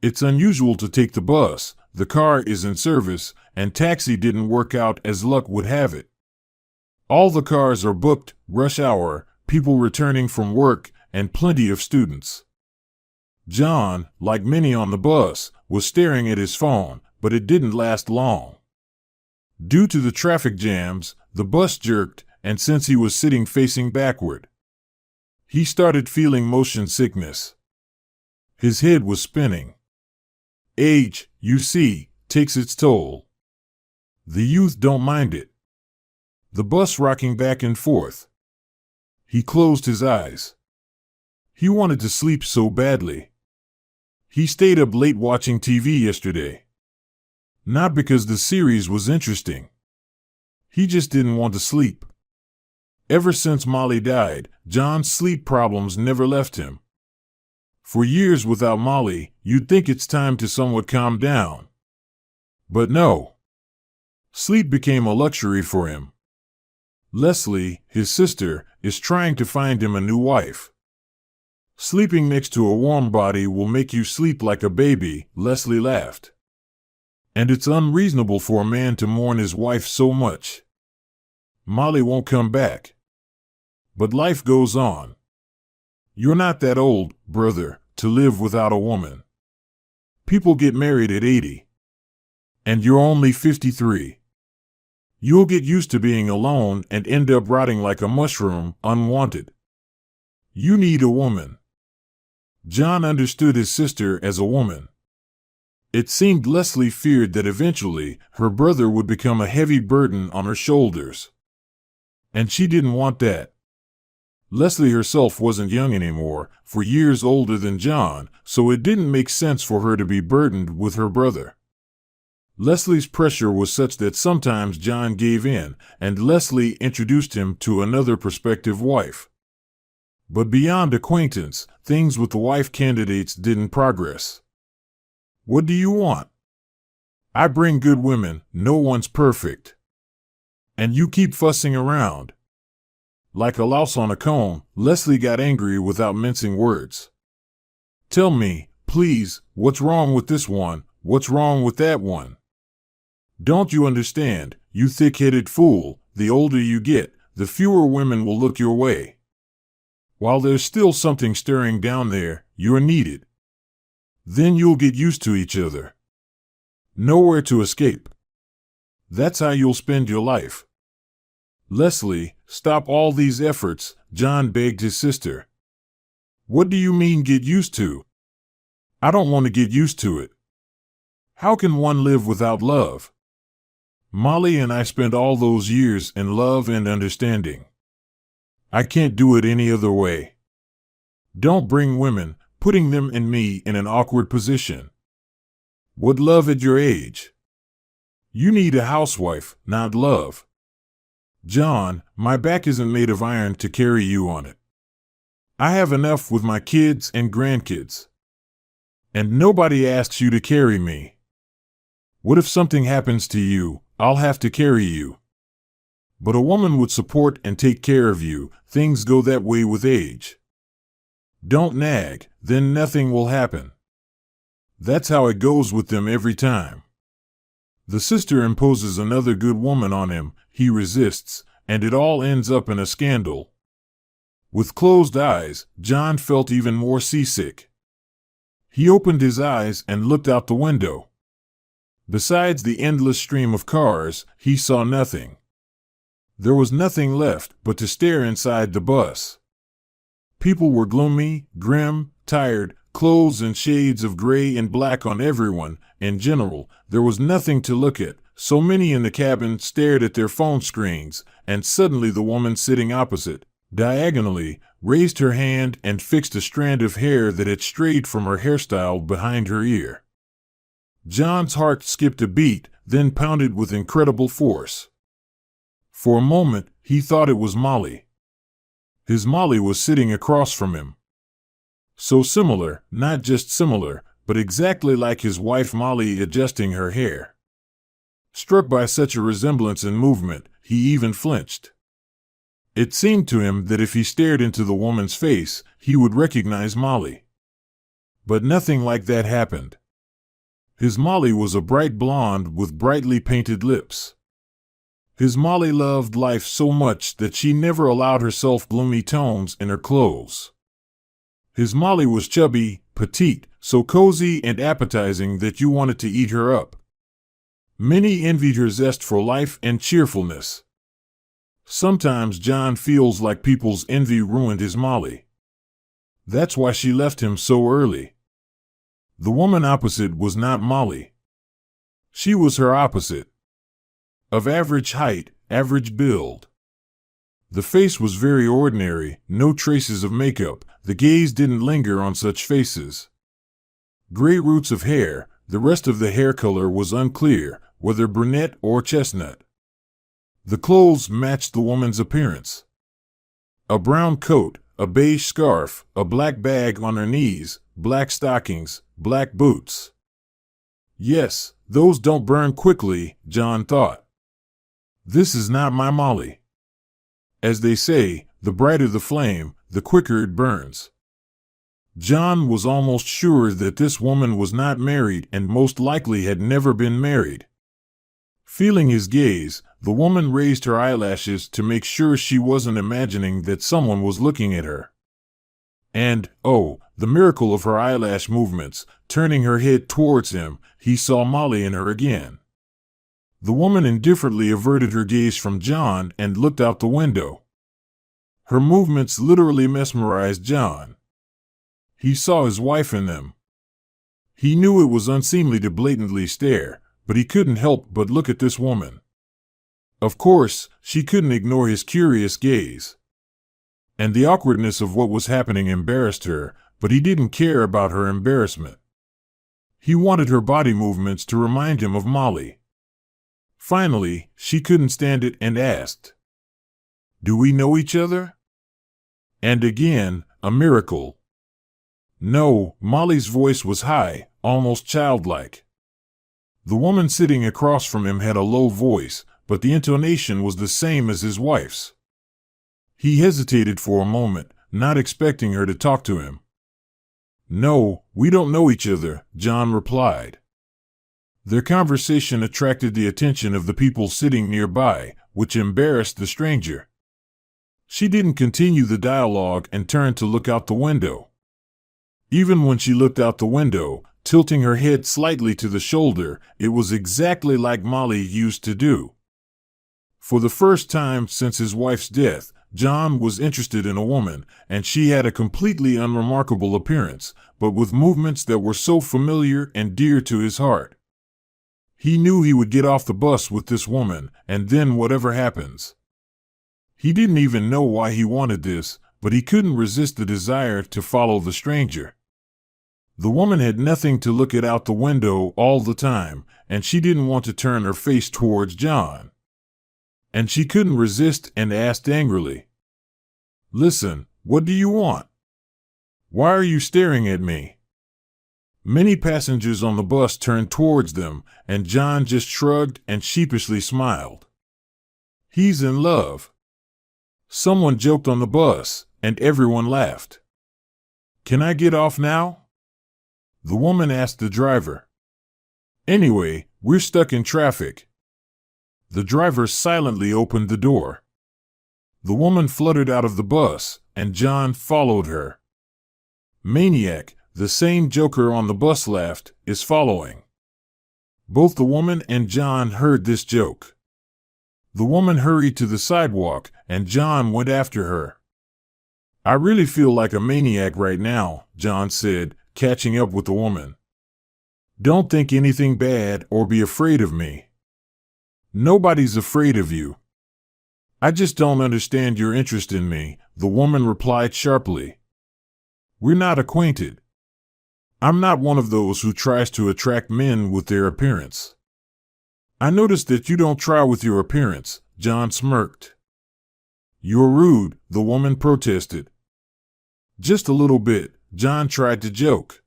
It's unusual to take the bus, the car is in service, and taxi didn't work out as luck would have it. All the cars are booked, rush hour, people returning from work, and plenty of students. John, like many on the bus, was staring at his phone, but it didn't last long. Due to the traffic jams, the bus jerked, and since he was sitting facing backward, he started feeling motion sickness. His head was spinning. Age, you see, takes its toll. The youth don't mind it. The bus rocking back and forth. He closed his eyes. He wanted to sleep so badly. He stayed up late watching TV yesterday. Not because the series was interesting. He just didn't want to sleep. Ever since Molly died, John's sleep problems never left him. For years without Molly, you'd think it's time to somewhat calm down. But no. Sleep became a luxury for him. Leslie, his sister, is trying to find him a new wife. Sleeping next to a warm body will make you sleep like a baby, Leslie laughed. And it's unreasonable for a man to mourn his wife so much. Molly won't come back. But life goes on. You're not that old, brother, to live without a woman. People get married at 80. And you're only 53. You'll get used to being alone and end up rotting like a mushroom, unwanted. You need a woman. John understood his sister as a woman. It seemed Leslie feared that eventually her brother would become a heavy burden on her shoulders. And she didn't want that. Leslie herself wasn't young anymore, for years older than John, so it didn't make sense for her to be burdened with her brother. Leslie's pressure was such that sometimes John gave in, and Leslie introduced him to another prospective wife. But beyond acquaintance, things with the wife candidates didn't progress. What do you want? I bring good women, no one's perfect. And you keep fussing around. Like a louse on a cone, Leslie got angry without mincing words. Tell me, please, what's wrong with this one, what's wrong with that one? Don't you understand, you thick-headed fool, the older you get, the fewer women will look your way. While there's still something stirring down there, you're needed. Then you'll get used to each other. Nowhere to escape. That's how you'll spend your life. Leslie, stop all these efforts, John begged his sister. What do you mean get used to? I don't want to get used to it. How can one live without love? Molly and I spent all those years in love and understanding. I can't do it any other way. Don't bring women, putting them and me in an awkward position. What love at your age? You need a housewife, not love. John, my back isn't made of iron to carry you on it. I have enough with my kids and grandkids. And nobody asks you to carry me. What if something happens to you? I'll have to carry you. But a woman would support and take care of you. Things go that way with age. Don't nag, then nothing will happen. That's how it goes with them every time. The sister imposes another good woman on him, he resists, and it all ends up in a scandal. With closed eyes, John felt even more seasick. He opened his eyes and looked out the window. Besides the endless stream of cars, he saw nothing. There was nothing left but to stare inside the bus. People were gloomy, grim, tired, clothes in shades of gray and black on everyone. In general, there was nothing to look at. So many in the cabin stared at their phone screens, and suddenly the woman sitting opposite, diagonally, raised her hand and fixed a strand of hair that had strayed from her hairstyle behind her ear. John's heart skipped a beat, then pounded with incredible force. For a moment, he thought it was Molly. His Molly was sitting across from him. So similar, not just similar, but exactly like his wife Molly adjusting her hair. Struck by such a resemblance in movement, he even flinched. It seemed to him that if he stared into the woman's face, he would recognize Molly. But nothing like that happened. His Molly was a bright blonde with brightly painted lips. His Molly loved life so much that she never allowed herself gloomy tones in her clothes. His Molly was chubby, petite, so cozy and appetizing that you wanted to eat her up. Many envied her zest for life and cheerfulness. Sometimes John feels like people's envy ruined his Molly. That's why she left him so early. The woman opposite was not Molly. She was her opposite. Of average height, average build. The face was very ordinary, no traces of makeup. The gaze didn't linger on such faces. Gray roots of hair, the rest of the hair color was unclear, whether brunette or chestnut. The clothes matched the woman's appearance. A brown coat, a beige scarf, a black bag on her knees, black stockings, black boots. Yes, those don't burn quickly, John thought. This is not my Molly. As they say, the brighter the flame, the quicker it burns. John was almost sure that this woman was not married and most likely had never been married. Feeling his gaze, the woman raised her eyelashes to make sure she wasn't imagining that someone was looking at her. And, oh, the miracle of her eyelash movements, turning her head towards him, he saw Molly in her again. The woman indifferently averted her gaze from John and looked out the window. Her movements literally mesmerized John. He saw his wife in them. He knew it was unseemly to blatantly stare, but he couldn't help but look at this woman. Of course, she couldn't ignore his curious gaze. And the awkwardness of what was happening embarrassed her, but he didn't care about her embarrassment. He wanted her body movements to remind him of Molly. Finally, she couldn't stand it and asked, "Do we know each other?" And again, a miracle. No, Molly's voice was high, almost childlike. The woman sitting across from him had a low voice, but the intonation was the same as his wife's. He hesitated for a moment, not expecting her to talk to him. "No, we don't know each other," John replied. Their conversation attracted the attention of the people sitting nearby, which embarrassed the stranger. She didn't continue the dialogue and turned to look out the window. Even when she looked out the window, tilting her head slightly to the shoulder, it was exactly like Molly used to do. For the first time since his wife's death, John was interested in a woman, and she had a completely unremarkable appearance, but with movements that were so familiar and dear to his heart. He knew he would get off the bus with this woman, and then whatever happens. He didn't even know why he wanted this, but he couldn't resist the desire to follow the stranger. The woman had nothing to look at out the window all the time, and she didn't want to turn her face towards John. And she couldn't resist and asked angrily, "Listen, what do you want? Why are you staring at me?" Many passengers on the bus turned towards them, and John just shrugged and sheepishly smiled. He's in love. Someone joked on the bus, and everyone laughed. "Can I get off now?" The woman asked the driver. "Anyway, we're stuck in traffic." The driver silently opened the door. The woman fluttered out of the bus, and John followed her. Maniac, the same joker on the bus laughed, is following. Both the woman and John heard this joke. The woman hurried to the sidewalk, and John went after her. "I really feel like a maniac right now," John said, catching up with the woman. "Don't think anything bad or be afraid of me." "Nobody's afraid of you." "I just don't understand your interest in me," the woman replied sharply. "We're not acquainted. I'm not one of those who tries to attract men with their appearance." "I noticed that you don't try with your appearance," John smirked. "You're rude," the woman protested. "Just a little bit," John tried to joke.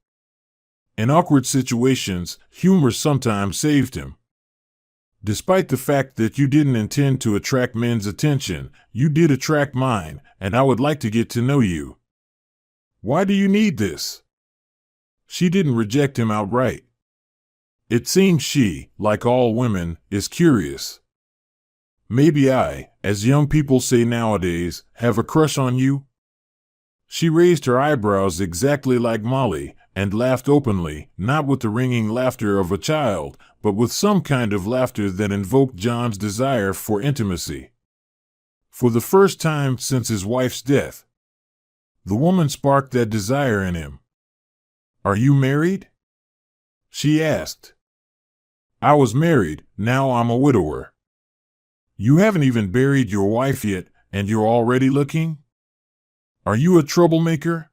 In awkward situations, humor sometimes saved him. "Despite the fact that you didn't intend to attract men's attention, you did attract mine, and I would like to get to know you." "Why do you need this?" She didn't reject him outright. It seems she, like all women, is curious. Maybe I, as young people say nowadays, have a crush on you? She raised her eyebrows exactly like Molly and laughed openly, not with the ringing laughter of a child, but with some kind of laughter that invoked John's desire for intimacy. For the first time since his wife's death, the woman sparked that desire in him. "Are you married?" she asked. "I was married, now I'm a widower." "You haven't even buried your wife yet, and you're already looking? Are you a troublemaker?"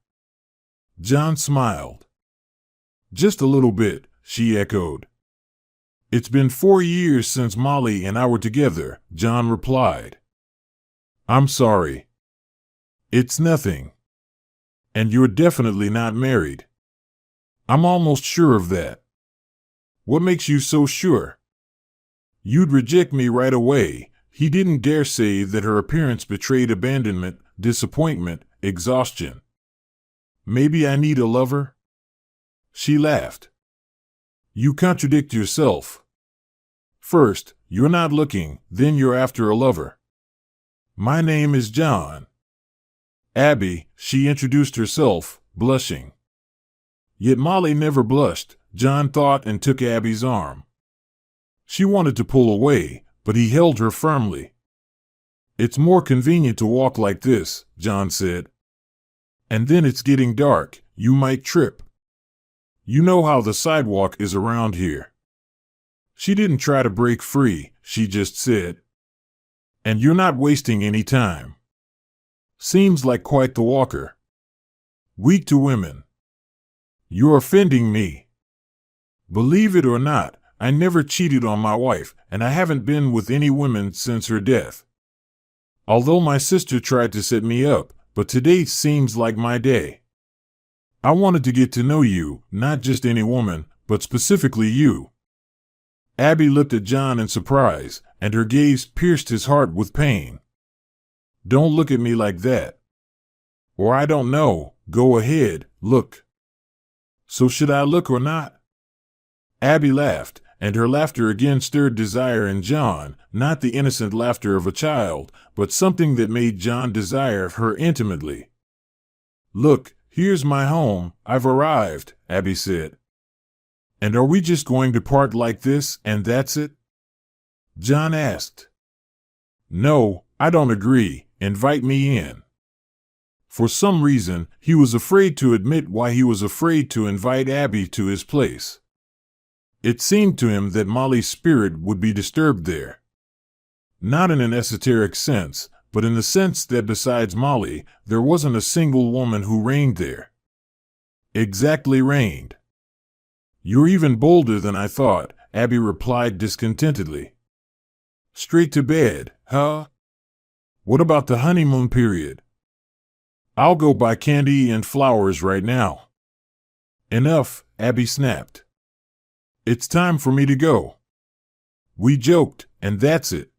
John smiled. "Just a little bit," she echoed. "It's been 4 years since Molly and I were together," John replied. "I'm sorry." "It's nothing. And you're definitely not married." "I'm almost sure of that." "What makes you so sure?" "You'd reject me right away." He didn't dare say that her appearance betrayed abandonment, disappointment, exhaustion. "Maybe I need a lover?" She laughed. "You contradict yourself. First, you're not looking, then you're after a lover." "My name is John." "Abby," she introduced herself, blushing. Yet Molly never blushed, John thought, and took Abby's arm. She wanted to pull away, but he held her firmly. "It's more convenient to walk like this," John said. "And then it's getting dark, you might trip. You know how the sidewalk is around here." She didn't try to break free, she just said, "And you're not wasting any time. Seems like quite the walker. Weak to women." "You're offending me. Believe it or not, I never cheated on my wife, and I haven't been with any women since her death. Although my sister tried to set me up, but today seems like my day. I wanted to get to know you, not just any woman, but specifically you." Abby looked at John in surprise, and her gaze pierced his heart with pain. "Don't look at me like that. Or I don't know, go ahead, look." "So should I look or not?" Abby laughed, and her laughter again stirred desire in John, not the innocent laughter of a child, but something that made John desire her intimately. "Look, here's my home, I've arrived," Abby said. "And are we just going to part like this, and that's it?" John asked. "No, I don't agree. Invite me in." For some reason, he was afraid to admit why he was afraid to invite Abby to his place. It seemed to him that Molly's spirit would be disturbed there. Not in an esoteric sense, but in the sense that besides Molly, there wasn't a single woman who reigned there. Exactly reigned. "You're even bolder than I thought," Abby replied discontentedly. "Straight to bed, huh? What about the honeymoon period?" "I'll go buy candy and flowers right now." "Enough," Abby snapped. "It's time for me to go. We joked, and that's it.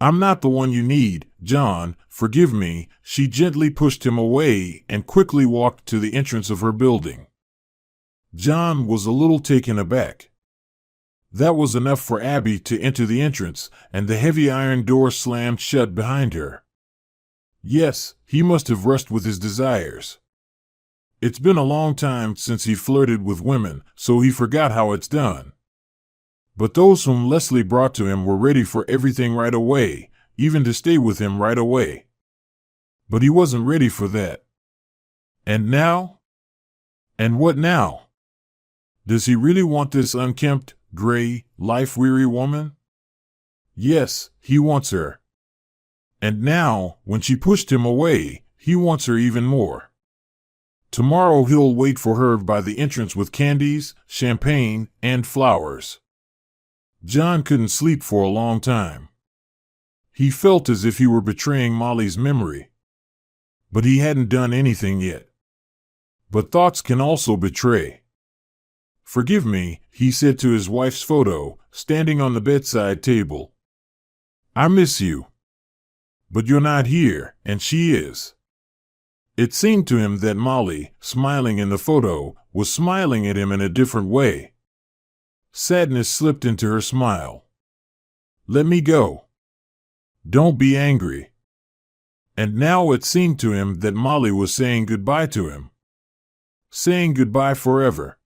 I'm not the one you need, John, forgive me." She gently pushed him away and quickly walked to the entrance of her building. John was a little taken aback. That was enough for Abby to enter the entrance, and the heavy iron door slammed shut behind her. Yes, he must have rushed with his desires. It's been a long time since he flirted with women, so he forgot how it's done. But those whom Leslie brought to him were ready for everything right away, even to stay with him right away. But he wasn't ready for that. And now? And what now? Does he really want this unkempt, gray, life-weary woman? Yes, he wants her. And now, when she pushed him away, he wants her even more. Tomorrow he'll wait for her by the entrance with candies, champagne, and flowers. John couldn't sleep for a long time. He felt as if he were betraying Molly's memory. But he hadn't done anything yet. But thoughts can also betray. "Forgive me," he said to his wife's photo, standing on the bedside table. "I miss you. But you're not here, and she is." It seemed to him that Molly, smiling in the photo, was smiling at him in a different way. Sadness slipped into her smile. Let me go. Don't be angry. And now it seemed to him that Molly was saying goodbye to him. Saying goodbye forever.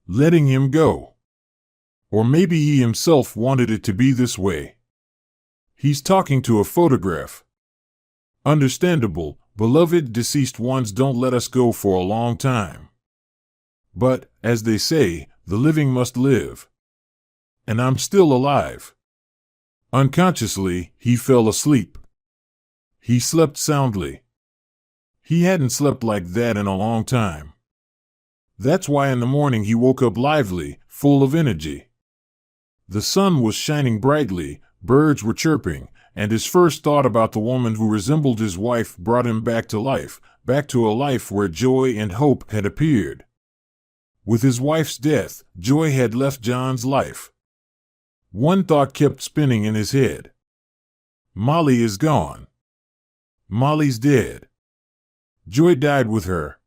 Letting him go. Or maybe he himself wanted it to be this way. He's talking to a photograph. Understandable, beloved deceased ones don't let us go for a long time. But, as they say, the living must live. And I'm still alive. Unconsciously, he fell asleep. He slept soundly. He hadn't slept like that in a long time. That's why in the morning he woke up lively, full of energy. The sun was shining brightly, birds were chirping, and his first thought about the woman who resembled his wife brought him back to life, back to a life where joy and hope had appeared. With his wife's death, joy had left John's life. One thought kept spinning in his head. Molly is gone. Molly's dead. Joy died with her.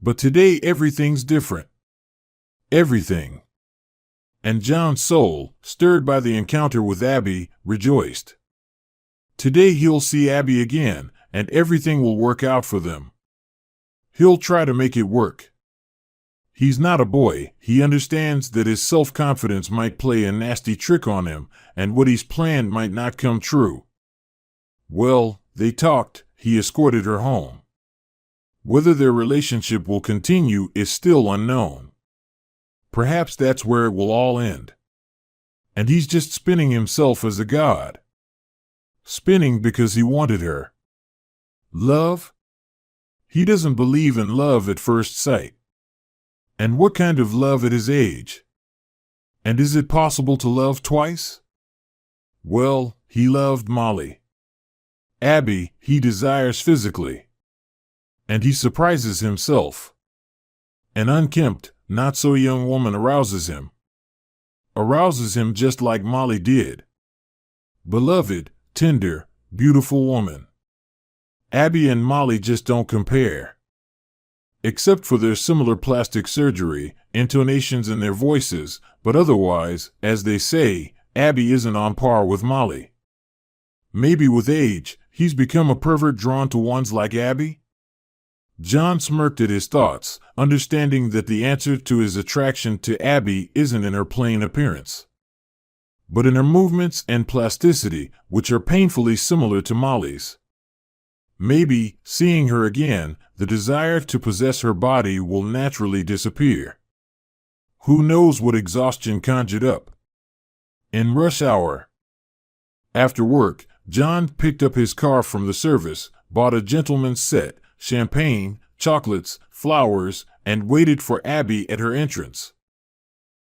But today everything's different. Everything. And John's soul, stirred by the encounter with Abby, rejoiced. Today he'll see Abby again, and everything will work out for them. He'll try to make it work. He's not a boy. He understands that his self-confidence might play a nasty trick on him, and what he's planned might not come true. Well, they talked. He escorted her home. Whether their relationship will continue is still unknown. Perhaps that's where it will all end. And he's just spinning himself as a god. Spinning because he wanted her. Love? He doesn't believe in love at first sight. And what kind of love at his age? And is it possible to love twice? Well, he loved Molly. Abby, he desires physically. And he surprises himself. An unkempt, not-so-young woman arouses him. Arouses him just like Molly did. Beloved, tender, beautiful woman. Abby and Molly just don't compare. Except for their similar plastic surgery, intonations in their voices, but otherwise, as they say, Abby isn't on par with Molly. Maybe with age, he's become a pervert drawn to ones like Abby? John smirked at his thoughts, understanding that the answer to his attraction to Abby isn't in her plain appearance, but in her movements and plasticity, which are painfully similar to Molly's. Maybe, seeing her again, the desire to possess her body will naturally disappear. Who knows what exhaustion conjured up? In rush hour. After work, John picked up his car from the service, bought a gentleman's set, champagne, chocolates, flowers, and waited for Abby at her entrance.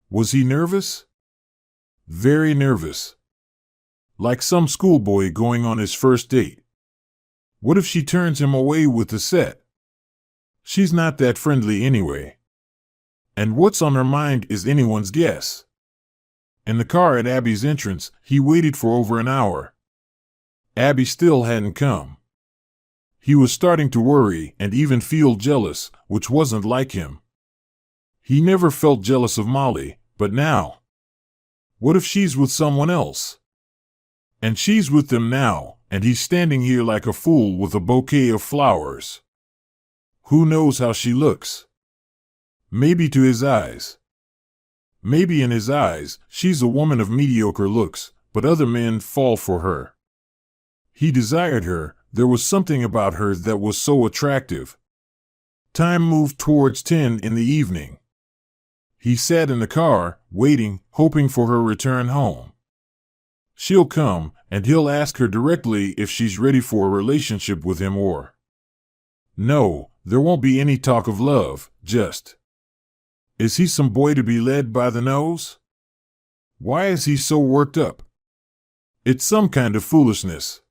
Was he nervous? Very nervous. Like some schoolboy going on his first date. What if she turns him away with the set? She's not that friendly anyway. And what's on her mind is anyone's guess. In the car at Abby's entrance, he waited for over an hour. Abby still hadn't come. He was starting to worry and even feel jealous, which wasn't like him. He never felt jealous of Molly, but now. What if she's with someone else? And she's with them now, and he's standing here like a fool with a bouquet of flowers. Who knows how she looks? Maybe to his eyes. Maybe in his eyes, she's a woman of mediocre looks, but other men fall for her. He desired her. There was something about her that was so attractive. Time moved towards 10 in the evening. He sat in the car, waiting, hoping for her return home. She'll come, and he'll ask her directly if she's ready for a relationship with him or... No, there won't be any talk of love, just... Is he some boy to be led by the nose? Why is he so worked up? It's some kind of foolishness.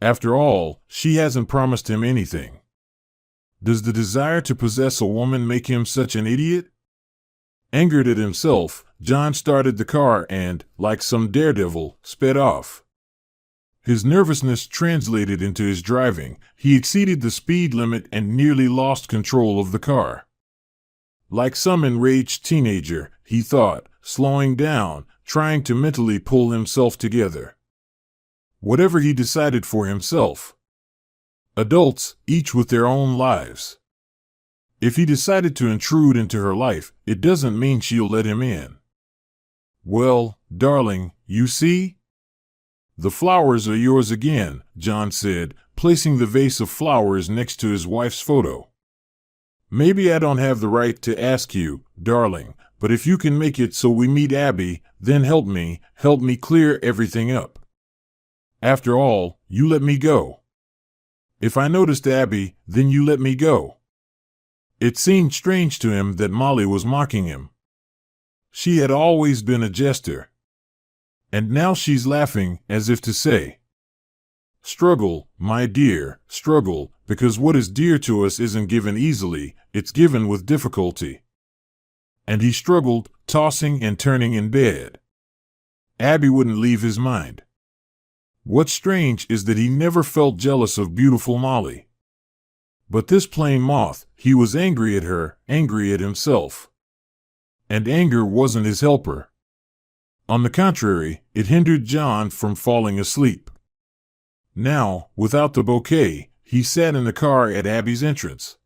After all, she hasn't promised him anything. Does the desire to possess a woman make him such an idiot? Angered at himself, John started the car and, like some daredevil, sped off. His nervousness translated into his driving. He exceeded the speed limit and nearly lost control of the car. Like some enraged teenager, he thought, slowing down, trying to mentally pull himself together. Whatever he decided for himself. Adults, each with their own lives. If he decided to intrude into her life, it doesn't mean she'll let him in. Well, darling, you see? The flowers are yours again, John said, placing the vase of flowers next to his wife's photo. Maybe I don't have the right to ask you, darling, but if you can make it so we meet Abby, then help me clear everything up. After all, you let me go. If I noticed Abby, then you let me go. It seemed strange to him that Molly was mocking him. She had always been a jester. And now she's laughing, as if to say, struggle, my dear, struggle, because what is dear to us isn't given easily, it's given with difficulty. And he struggled, tossing and turning in bed. Abby wouldn't leave his mind. What's strange is that he never felt jealous of beautiful Molly. But this plain moth, he was angry at her, angry at himself. And anger wasn't his helper. On the contrary, it hindered John from falling asleep. Now, without the bouquet, he sat in the car at Abby's entrance.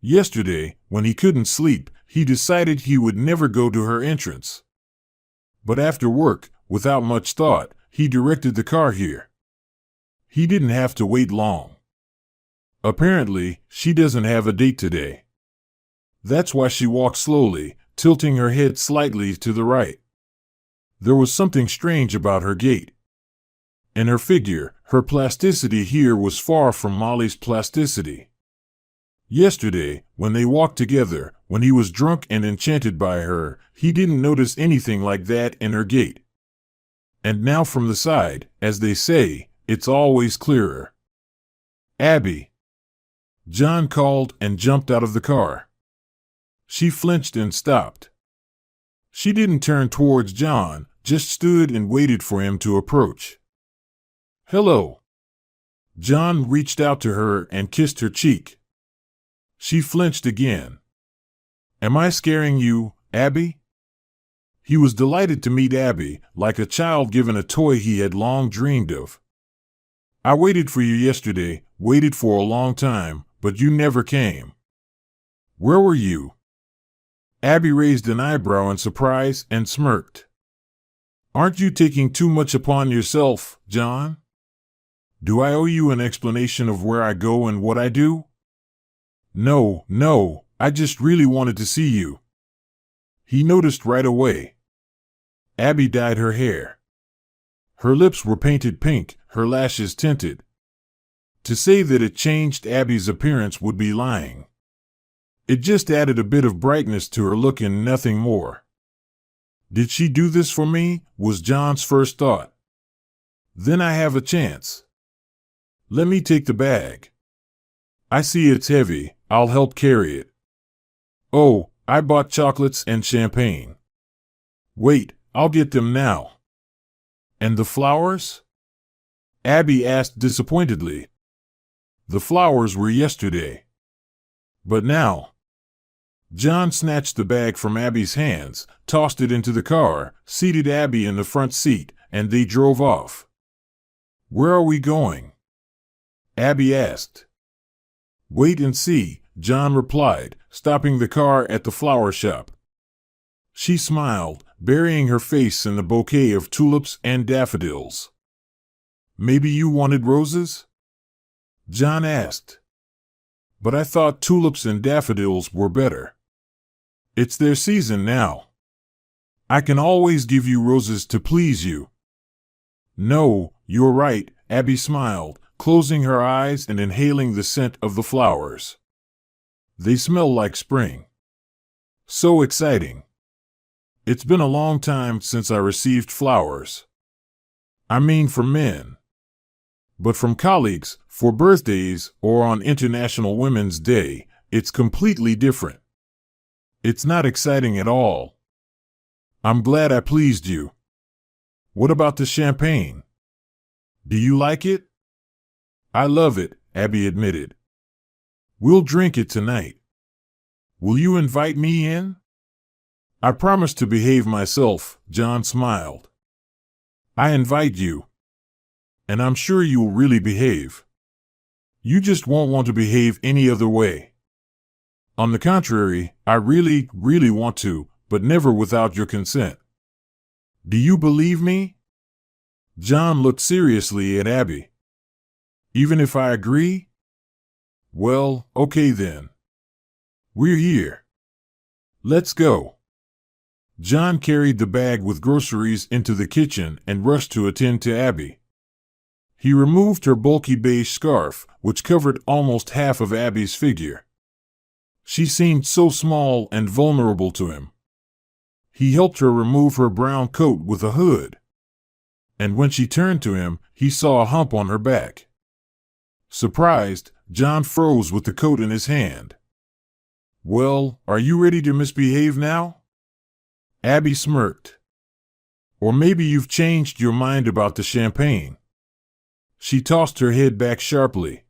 Yesterday, when he couldn't sleep, he decided he would never go to her entrance. But after work, without much thought, he directed the car here. He didn't have to wait long. Apparently, she doesn't have a date today. That's why she walked slowly, tilting her head slightly to the right. There was something strange about her gait. And her figure, her plasticity here was far from Molly's plasticity. Yesterday, when they walked together, when he was drunk and enchanted by her, he didn't notice anything like that in her gait. And now from the side, as they say, it's always clearer. Abby. John called and jumped out of the car. She flinched and stopped. She didn't turn towards John, just stood and waited for him to approach. Hello. John reached out to her and kissed her cheek. She flinched again. Am I scaring you, Abby? He was delighted to meet Abby, like a child given a toy he had long dreamed of. I waited for you yesterday, waited for a long time, but you never came. Where were you? Abby raised an eyebrow in surprise and smirked. Aren't you taking too much upon yourself, John? Do I owe you an explanation of where I go and what I do? No, I just really wanted to see you. He noticed right away. Abby dyed her hair. Her lips were painted pink, her lashes tinted. To say that it changed Abby's appearance would be lying. It just added a bit of brightness to her look and nothing more. Did she do this for me? Was John's first thought. Then I have a chance. Let me take the bag. I see it's heavy, I'll help carry it. Oh, I bought chocolates and champagne. Wait, I'll get them now. And the flowers? Abby asked disappointedly. The flowers were yesterday. But now. John snatched the bag from Abby's hands, tossed it into the car, seated Abby in the front seat, and they drove off. Where are we going? Abby asked. Wait and see, John replied, stopping the car at the flower shop. She smiled, burying her face in the bouquet of tulips and daffodils. Maybe you wanted roses? John asked. But I thought tulips and daffodils were better. It's their season now. I can always give you roses to please you. No, you're right, Abby smiled, closing her eyes and inhaling the scent of the flowers. They smell like spring. So exciting. It's been a long time since I received flowers. I mean from men. But from colleagues, for birthdays, or on International Women's Day, it's completely different. It's not exciting at all. I'm glad I pleased you. What about the champagne? Do you like it? I love it, Abby admitted. We'll drink it tonight. Will you invite me in? I promise to behave myself, John smiled. I invite you. And I'm sure you'll really behave. You just won't want to behave any other way. On the contrary, I really, really want to, but never without your consent. Do you believe me? John looked seriously at Abby. Even if I agree? Well, okay then. We're here. Let's go. John carried the bag with groceries into the kitchen and rushed to attend to Abby. He removed her bulky beige scarf, which covered almost half of Abby's figure. She seemed so small and vulnerable to him. He helped her remove her brown coat with a hood. And when she turned to him, he saw a hump on her back. Surprised, John froze with the coat in his hand. Well, are you ready to misbehave now? Abby smirked. Or maybe you've changed your mind about the champagne. She tossed her head back sharply.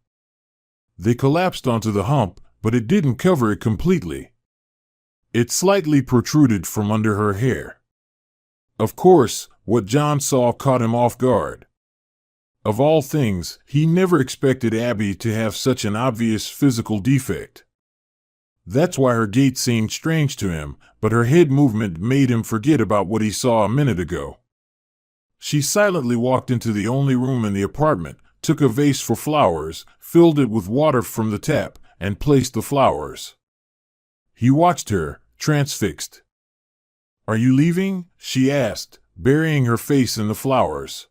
They collapsed onto the hump, but it didn't cover it completely. It slightly protruded from under her hair. Of course, what John saw caught him off guard. Of all things, he never expected Abby to have such an obvious physical defect. That's why her gait seemed strange to him, but her head movement made him forget about what he saw a minute ago. She silently walked into the only room in the apartment, took a vase for flowers, filled it with water from the tap, and placed the flowers. He watched her, transfixed. Are you leaving? She asked, burying her face in the flowers.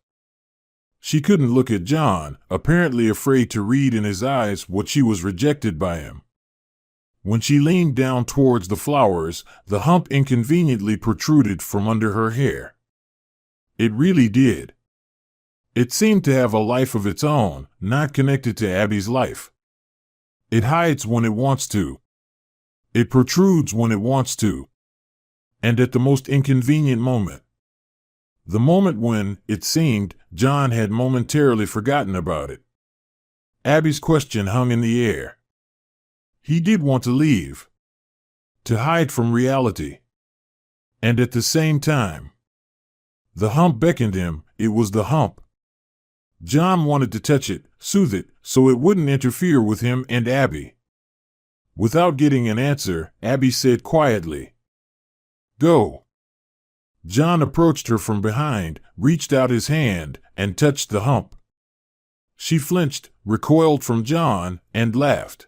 She couldn't look at John, apparently afraid to read in his eyes what she was rejected by him. When she leaned down towards the flowers, the hump inconveniently protruded from under her hair. It really did. It seemed to have a life of its own, not connected to Abby's life. It hides when it wants to. It protrudes when it wants to. And at the most inconvenient moment. The moment when, it seemed, John had momentarily forgotten about it. Abby's question hung in the air. He did want to leave. To hide from reality. And at the same time, the hump beckoned him. It was the hump. John wanted to touch it, soothe it, so it wouldn't interfere with him and Abby. Without getting an answer, Abby said quietly, "Go." John approached her from behind, reached out his hand, and touched the hump. She flinched, recoiled from John, and laughed.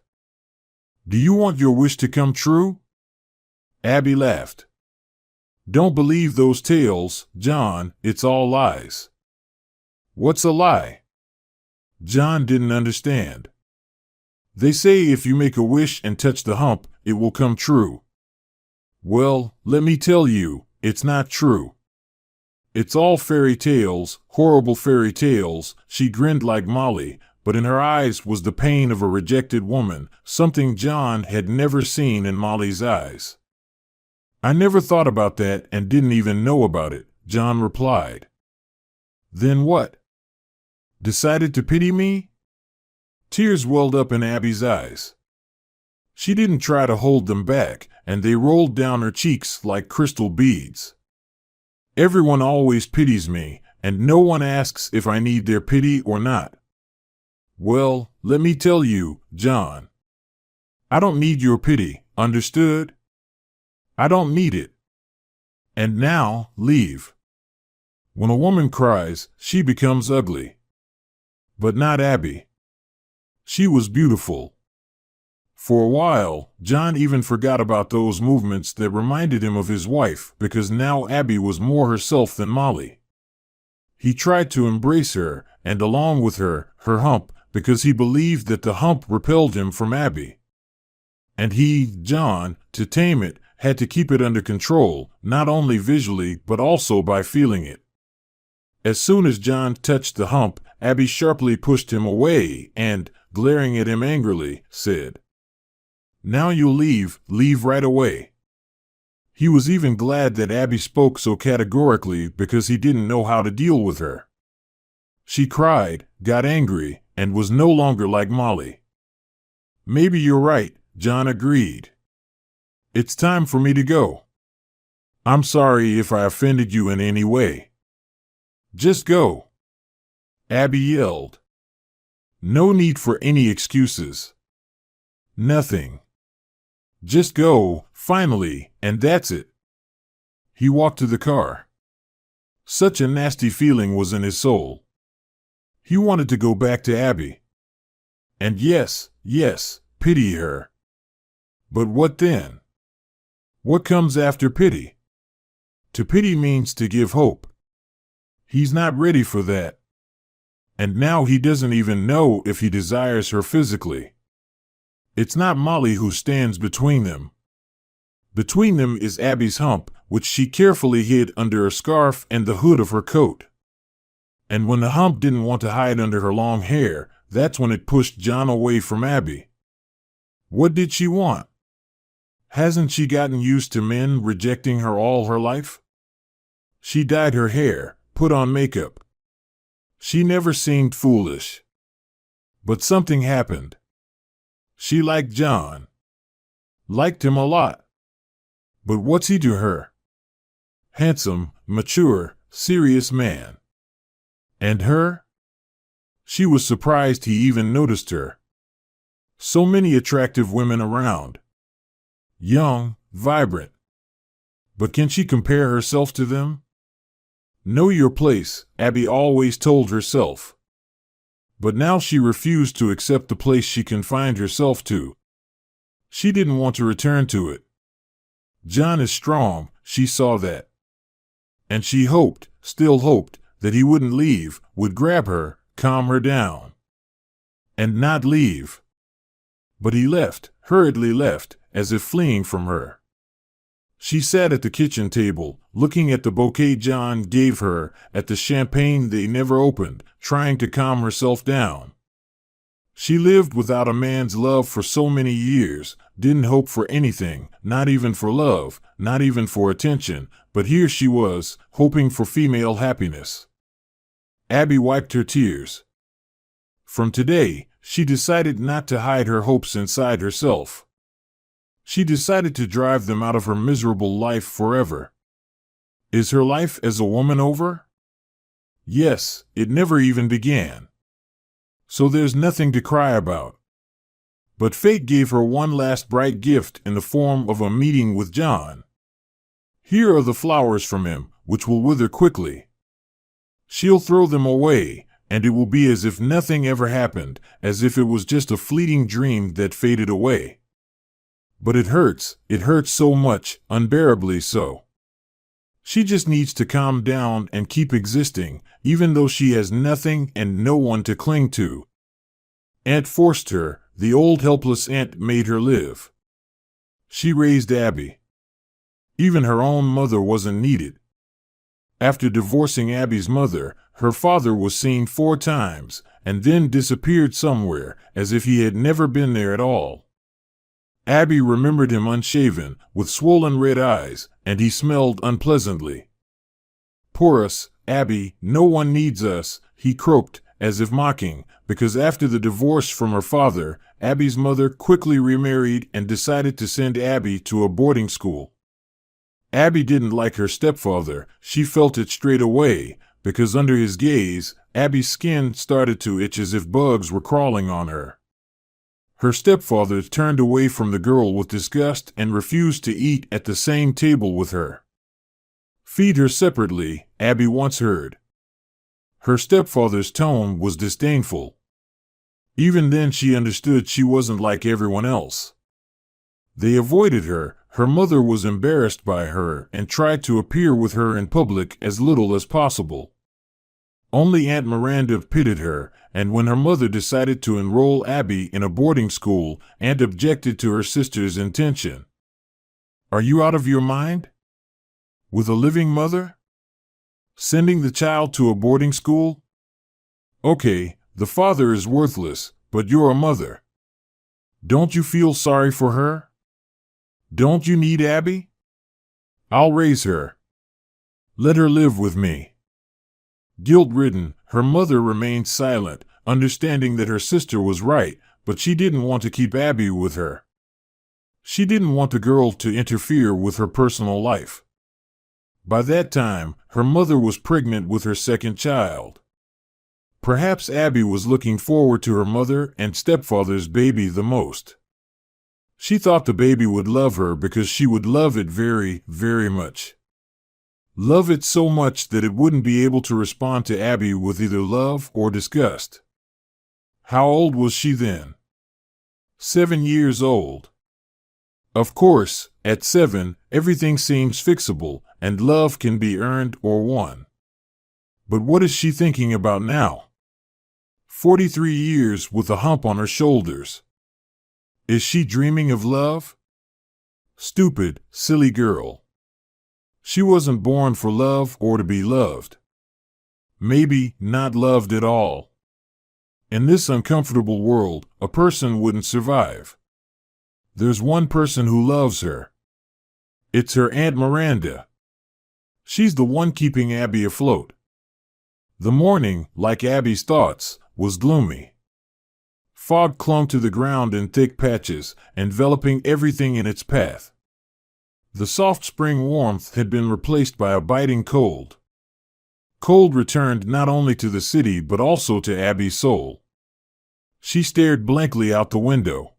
"Do you want your wish to come true?" Abby laughed. "Don't believe those tales, John, it's all lies." "What's a lie?" John didn't understand. "They say if you make a wish and touch the hump, it will come true." "Well, let me tell you, it's not true. It's all fairy tales, horrible fairy tales." She grinned like Molly, but in her eyes was the pain of a rejected woman, something John had never seen in Molly's eyes. "I never thought about that and didn't even know about it," John replied. "Then what? Decided to pity me?" Tears welled up in Abby's eyes. She didn't try to hold them back, and they rolled down her cheeks like crystal beads. "Everyone always pities me, and no one asks if I need their pity or not." "Well, let me tell you, John. I don't need your pity, understood? I don't need it. And now, leave." When a woman cries, she becomes ugly. But not Abby. She was beautiful. For a while, John even forgot about those movements that reminded him of his wife, because now Abby was more herself than Molly. He tried to embrace her, and along with her, her hump, because he believed that the hump repelled him from Abby. And he, John, to tame it, had to keep it under control, not only visually but also by feeling it. As soon as John touched the hump, Abby sharply pushed him away and, glaring at him angrily, said, "Now you'll leave right away." He was even glad that Abby spoke so categorically because he didn't know how to deal with her. She cried, got angry, and was no longer like Molly. "Maybe you're right," John agreed. It's time for me to go. I'm sorry if I offended you in any way. Just go, Abby yelled. No need for any excuses. Nothing. Just go, finally, and that's it. He walked to the car. Such a nasty feeling was in his soul. He wanted to go back to Abby. And yes, pity her. But what then? What comes after pity? To pity means to give hope. He's not ready for that. And now he doesn't even know if he desires her physically. It's not Molly who stands between them. Between them is Abby's hump, which she carefully hid under her scarf and the hood of her coat. And when the hump didn't want to hide under her long hair, that's when it pushed John away from Abby. What did she want? Hasn't she gotten used to men rejecting her all her life? She dyed her hair, put on makeup. She never seemed foolish. But something happened. She liked John. Liked him a lot. But what's he to her? Handsome, mature, serious man. And her? She was surprised he even noticed her. So many attractive women around. Young, vibrant. But can she compare herself to them? Know your place, Abby always told herself. But now she refused to accept the place she confined herself to. She didn't want to return to it. John is strong, she saw that. And she hoped, still hoped, that he wouldn't leave, would grab her, calm her down. And not leave. But he left, hurriedly left, as if fleeing from her. She sat at the kitchen table, looking at the bouquet John gave her, at the champagne they never opened, trying to calm herself down. She lived without a man's love for so many years, didn't hope for anything, not even for love, not even for attention, but here she was, hoping for female happiness. Abby wiped her tears. From today, she decided not to hide her hopes inside herself. She decided to drive them out of her miserable life forever. Is her life as a woman over? Yes, it never even began. So there's nothing to cry about. But fate gave her one last bright gift in the form of a meeting with John. Here are the flowers from him, which will wither quickly. She'll throw them away, and it will be as if nothing ever happened, as if it was just a fleeting dream that faded away. But it hurts so much, unbearably so. She just needs to calm down and keep existing, even though she has nothing and no one to cling to. Aunt forced her, the old helpless aunt made her live. She raised Abby. Even her own mother wasn't needed. After divorcing Abby's mother, her father was seen 4 times, and then disappeared somewhere, as if he had never been there at all. Abby remembered him unshaven, with swollen red eyes, and he smelled unpleasantly. Poor us, Abby, no one needs us, he croaked, as if mocking, because after the divorce from her father, Abby's mother quickly remarried and decided to send Abby to a boarding school. Abby didn't like her stepfather, she felt it straight away, because under his gaze, Abby's skin started to itch as if bugs were crawling on her. Her stepfather turned away from the girl with disgust and refused to eat at the same table with her. Feed her separately, Abby once heard. Her stepfather's tone was disdainful. Even then she understood she wasn't like everyone else. They avoided her, her mother was embarrassed by her and tried to appear with her in public as little as possible. Only Aunt Miranda pitied her, and when her mother decided to enroll Abby in a boarding school, Aunt objected to her sister's intention. Are you out of your mind? With a living mother? Sending the child to a boarding school? Okay, the father is worthless, but you're a mother. Don't you feel sorry for her? Don't you need Abby? I'll raise her. Let her live with me. Guilt-ridden, her mother remained silent, understanding that her sister was right, but she didn't want to keep Abby with her. She didn't want the girl to interfere with her personal life. By that time, her mother was pregnant with her second child. Perhaps Abby was looking forward to her mother and stepfather's baby the most. She thought the baby would love her because she would love it very, very much. Love it so much that it wouldn't be able to respond to Abby with either love or disgust. How old was she then? 7 years old. Of course, at 7, everything seems fixable, and love can be earned or won. But what is she thinking about now? 43 years with a hump on her shoulders. Is she dreaming of love? Stupid, silly girl. She wasn't born for love or to be loved. Maybe not loved at all. In this uncomfortable world, a person wouldn't survive. There's one person who loves her. It's her Aunt Miranda. She's the one keeping Abby afloat. The morning, like Abby's thoughts, was gloomy. Fog clung to the ground in thick patches, enveloping everything in its path. The soft spring warmth had been replaced by a biting cold. Cold returned not only to the city but also to Abby's soul. She stared blankly out the window.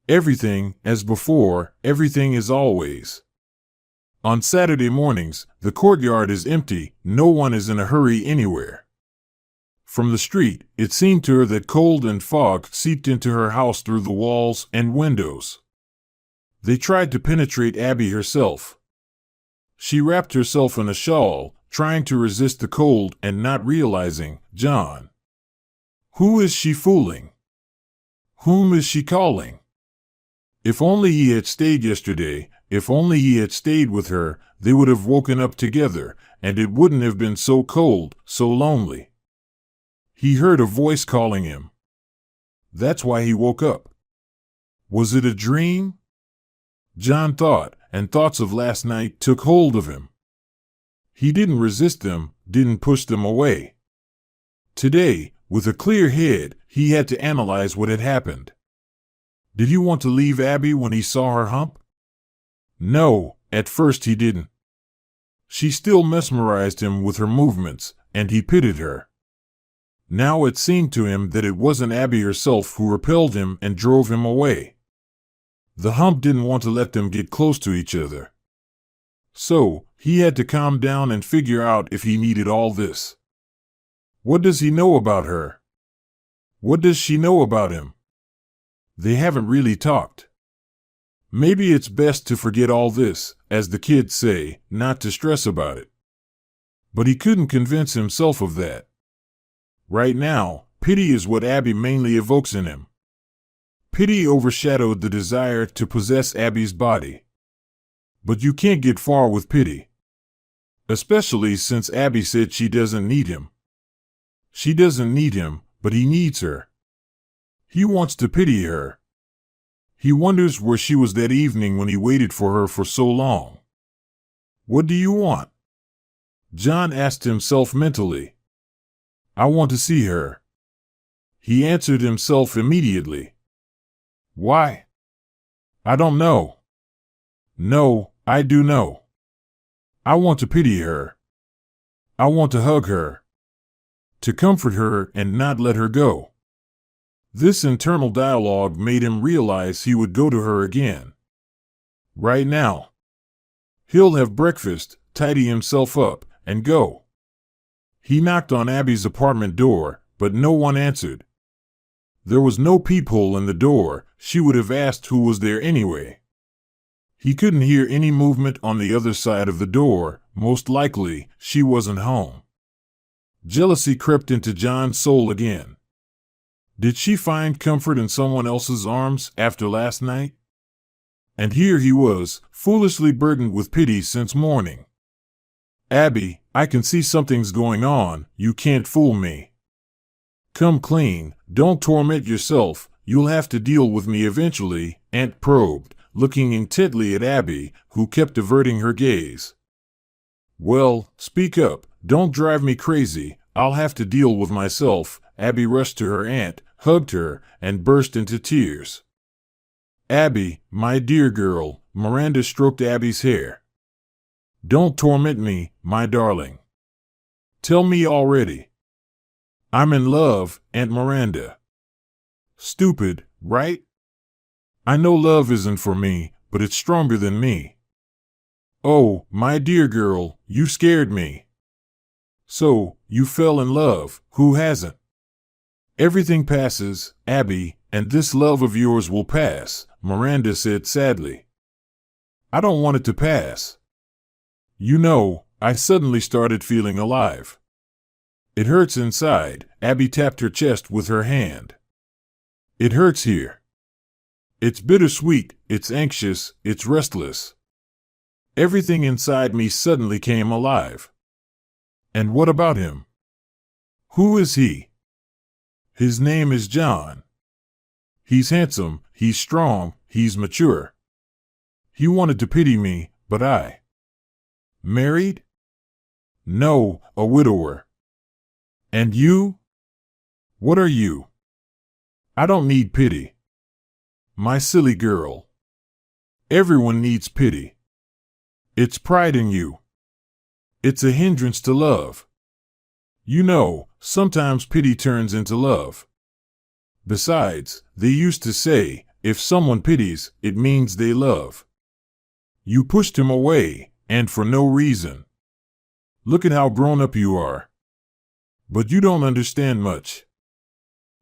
Everything, as before, everything as always. On Saturday mornings, the courtyard is empty, no one is in a hurry anywhere. From the street, it seemed to her that cold and fog seeped into her house through the walls and windows. They tried to penetrate Abby herself. She wrapped herself in a shawl, trying to resist the cold and not realizing, John. Who is she fooling? Whom is she calling? If only he had stayed yesterday, if only he had stayed with her, they would have woken up together, and it wouldn't have been so cold, so lonely. He heard a voice calling him. That's why he woke up. Was it a dream? John thought, and thoughts of last night took hold of him. He didn't resist them, didn't push them away. Today, with a clear head, he had to analyze what had happened. Did he want to leave Abby when he saw her hump? No, at first he didn't. She still mesmerized him with her movements, and he pitied her. Now it seemed to him that it wasn't Abby herself who repelled him and drove him away. The hump didn't want to let them get close to each other. So, he had to calm down and figure out if he needed all this. What does he know about her? What does she know about him? They haven't really talked. Maybe it's best to forget all this, as the kids say, not to stress about it. But he couldn't convince himself of that. Right now, pity is what Abby mainly evokes in him. Pity overshadowed the desire to possess Abby's body. But you can't get far with pity. Especially since Abby said she doesn't need him. She doesn't need him, but he needs her. He wants to pity her. He wonders where she was that evening when he waited for her for so long. What do you want? John asked himself mentally. I want to see her. He answered himself immediately. Why? I don't know. No, I do know. I want to pity her. I want to hug her. To comfort her and not let her go. This internal dialogue made him realize he would go to her again. Right now. He'll have breakfast, tidy himself up, and go. He knocked on Abby's apartment door, but no one answered. There was no peephole in the door. She would have asked who was there anyway. He couldn't hear any movement on the other side of the door. Most likely, she wasn't home. Jealousy crept into John's soul again. Did she find comfort in someone else's arms after last night? And here he was, foolishly burdened with pity since morning. Abby, I can see something's going on. You can't fool me. Come clean, don't torment yourself. You'll have to deal with me eventually, Aunt probed, looking intently at Abby, who kept averting her gaze. Well, speak up, don't drive me crazy. I'll have to deal with myself. Abby rushed to her aunt, hugged her, and burst into tears. Abby, my dear girl, Miranda stroked Abby's hair. Don't torment me, my darling. Tell me already. I'm in love, Aunt Miranda. Stupid, right? I know love isn't for me, but it's stronger than me. Oh, my dear girl, you scared me. So, you fell in love, who hasn't? Everything passes, Abby, and this love of yours will pass, Miranda said sadly. I don't want it to pass. You know, I suddenly started feeling alive. It hurts inside, Abby tapped her chest with her hand. It hurts here. It's bittersweet, it's anxious, it's restless. Everything inside me suddenly came alive. And what about him? Who is he? His name is John. He's handsome, he's strong, he's mature. He wanted to pity me, but I. Married? No, a widower. And you? What are you? I don't need pity. My silly girl. Everyone needs pity. It's pride in you. It's a hindrance to love. You know, sometimes pity turns into love. Besides, they used to say, if someone pities, it means they love. You pushed him away, and for no reason. Look at how grown up you are. But you don't understand much.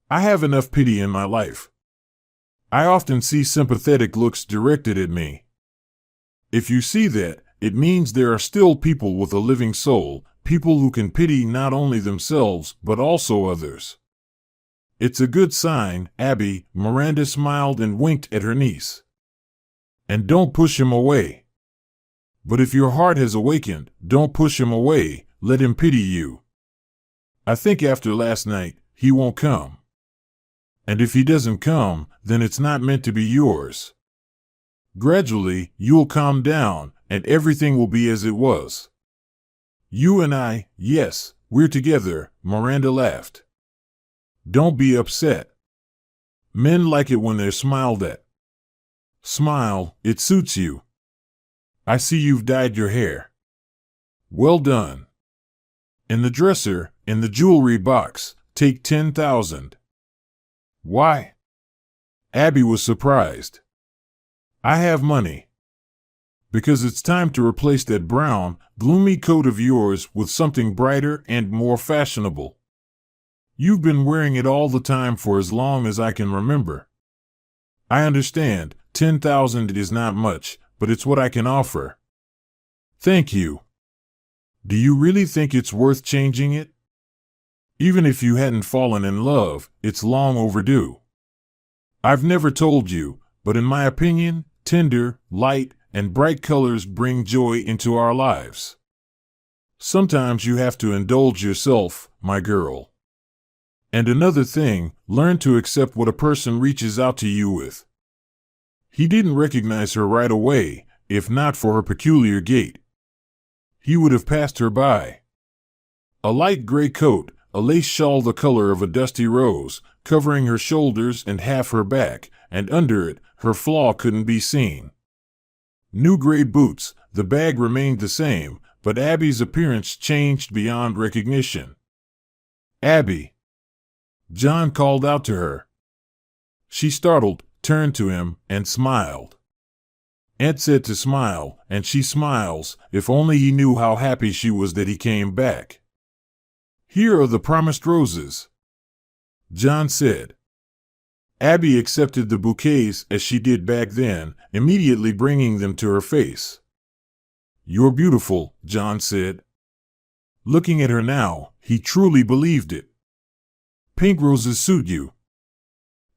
I have enough pity in my life. I often see sympathetic looks directed at me. If you see that, it means there are still people with a living soul, people who can pity not only themselves but also others. It's a good sign, Abby, Miranda smiled and winked at her niece. And don't push him away. But if your heart has awakened, don't push him away, let him pity you. I think after last night, he won't come. And if he doesn't come, then it's not meant to be yours. Gradually, you'll calm down, and everything will be as it was. You and I, yes, we're together, Miranda laughed. Don't be upset. Men like it when they're smiled at. Smile, it suits you. I see you've dyed your hair. Well done. In the dresser, in the jewelry box, take 10,000. Why? Abby was surprised. I have money. Because it's time to replace that brown, gloomy coat of yours with something brighter and more fashionable. You've been wearing it all the time for as long as I can remember. I understand, 10,000 is not much, but it's what I can offer. Thank you. Do you really think it's worth changing it? Even if you hadn't fallen in love, it's long overdue. I've never told you, but in my opinion, tender, light, and bright colors bring joy into our lives. Sometimes you have to indulge yourself, my girl. And another thing, learn to accept what a person reaches out to you with. He didn't recognize her right away, if not for her peculiar gait. He would have passed her by. A light gray coat, a lace shawl the color of a dusty rose, covering her shoulders and half her back, and under it, her flaw couldn't be seen. New gray boots, the bag remained the same, but Abby's appearance changed beyond recognition. Abby! John called out to her. She startled, turned to him, and smiled. Aunt said to smile, and she smiles, if only he knew how happy she was that he came back. Here are the promised roses, John said. Abby accepted the bouquets as she did back then, immediately bringing them to her face. You're beautiful, John said. Looking at her now, he truly believed it. Pink roses suit you.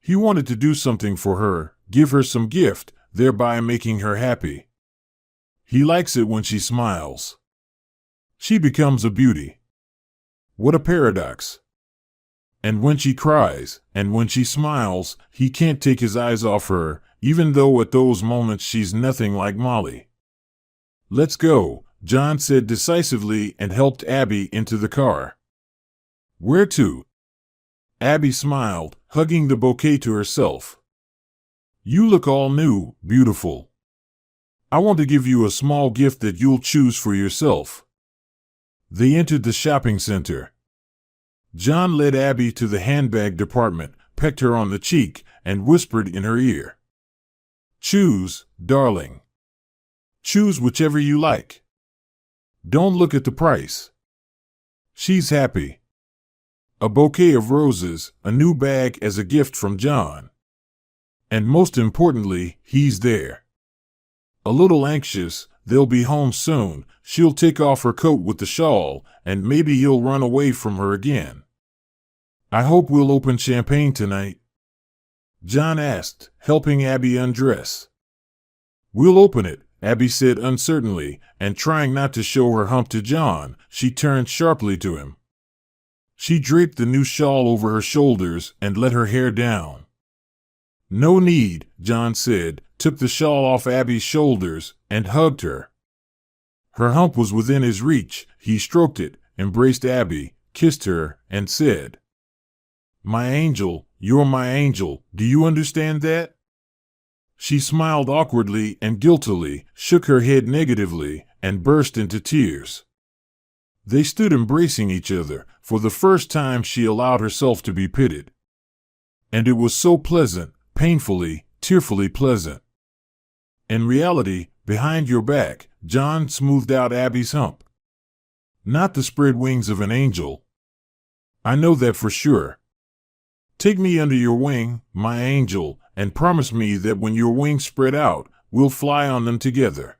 He wanted to do something for her, give her some gift, thereby making her happy. He likes it when she smiles. She becomes a beauty. What a paradox. And when she cries, and when she smiles, he can't take his eyes off her, even though at those moments she's nothing like Molly. Let's go, John said decisively and helped Abby into the car. Where to? Abby smiled, hugging the bouquet to herself. You look all new, beautiful. I want to give you a small gift that you'll choose for yourself. They entered the shopping center. John led Abby to the handbag department, pecked her on the cheek, and whispered in her ear. Choose, darling. Choose whichever you like. Don't look at the price. She's happy. A bouquet of roses, a new bag as a gift from John. And most importantly, he's there. A little anxious, they'll be home soon, she'll take off her coat with the shawl, and maybe he'll run away from her again. I hope we'll open champagne tonight, John asked, helping Abby undress. We'll open it, Abby said uncertainly, and trying not to show her hump to John, she turned sharply to him. She draped the new shawl over her shoulders and let her hair down. No need, John said, took the shawl off Abby's shoulders, and hugged her. Her hump was within his reach. He stroked it, embraced Abby, kissed her, and said, My angel, you're my angel, do you understand that? She smiled awkwardly and guiltily, shook her head negatively, and burst into tears. They stood embracing each other. For the first time she allowed herself to be pitied. And it was so pleasant, painfully, tearfully pleasant. In reality, behind your back, John smoothed out Abby's hump. Not the spread wings of an angel. I know that for sure. Take me under your wing, my angel, and promise me that when your wings spread out, we'll fly on them together.